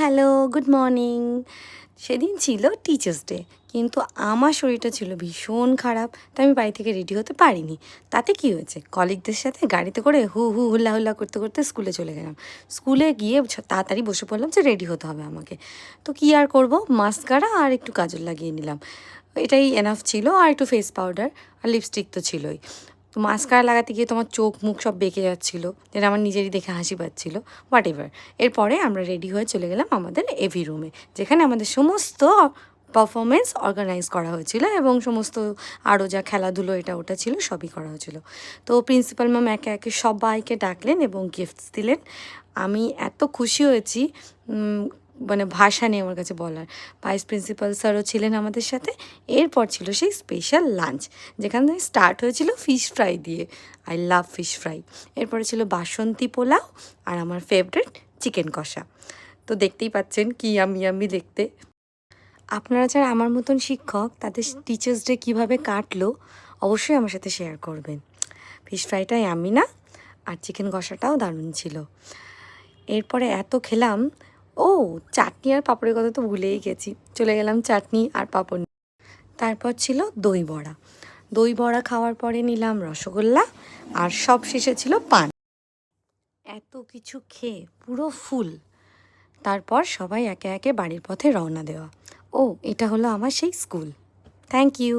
Hello, good morning. সেদিন ছিল teachers day, কিন্তু আমার শরীরটা ছিল ভীষণ খারাপ, তাই আমি বাড়ি থেকে রেডি হতে পারিনি। তাতে কি হয়েছে, কলিগদের সাথে গাড়িতে করে হু হু হুল্লা হুল্লা করতে করতে স্কুলে চলে গেলাম। স্কুলে গিয়ে তাড়াতাড়ি বসে পড়লাম যে রেডি হতে হবে আমাকে। তো কী আর করব, মাস্কারা আর একটু কাজল লাগিয়ে নিলাম, এটাই এনাফ ছিল। আর একটু ফেস পাউডার আর লিপস্টিক তো ছিলই। তো মাস্কারা লাগাতে গিয়ে তোমার চোখ মুখ সব বেঁকে যাচ্ছিলো, যেটা আমার নিজেরই দেখে হাসি পাচ্ছিলো। হোয়াট এভার, এরপরে আমরা রেডি হয়ে চলে গেলাম আমাদের এভি রুমে, যেখানে আমাদের সমস্ত পারফরমেন্স অর্গানাইজ করা হয়েছিল এবং সমস্ত আরও যা খেলাধুলো এটা ওটা ছিল সবই করা হয়েছিল। তো প্রিন্সিপাল ম্যাম একে একে সবাইকে ডাকলেন এবং গিফটস দিলেন। আমি এত খুশি হয়েছি, মানে ভাষা নেই আমার কাছে বলার। ভাইস প্রিন্সিপাল স্যারও ছিলেন আমাদের সাথে। এরপর ছিল সেই স্পেশাল লাঞ্চ, যেখানে স্টার্ট হয়েছিল ফিশ ফ্রাই দিয়ে। I love fish fry. এরপরে ছিল বাসন্তী পোলাও আর আমার ফেভারিট চিকেন কষা। তো দেখতেই পাচ্ছেন কি আমি দেখতে। আপনারা যারা আমার মতন শিক্ষক, তাদের টিচার্স ডে কীভাবে কাটলো অবশ্যই আমার সাথে শেয়ার করবেন। ফিশ ফ্রাইটাই আমি না, আর চিকেন কষাটাও দারুণ ছিল। এরপরে এত খেলাম। ও, চাটনি আর পাঁপড়ের কথা তো ভুলেই গেছি, চলে গেলাম চাটনি আর পাঁপড় নিয়ে। তারপর ছিল দই বড়া। দই বড়া খাওয়ার পরে নিলাম রসগোল্লা, আর সব শেষে ছিল পান। এত কিছু খেয়ে পুরো ফুল। তারপর সবাই একে একে বাড়ির পথে রওনা দেওয়া। ও, এটা হলো আমার সেই স্কুল। Thank you.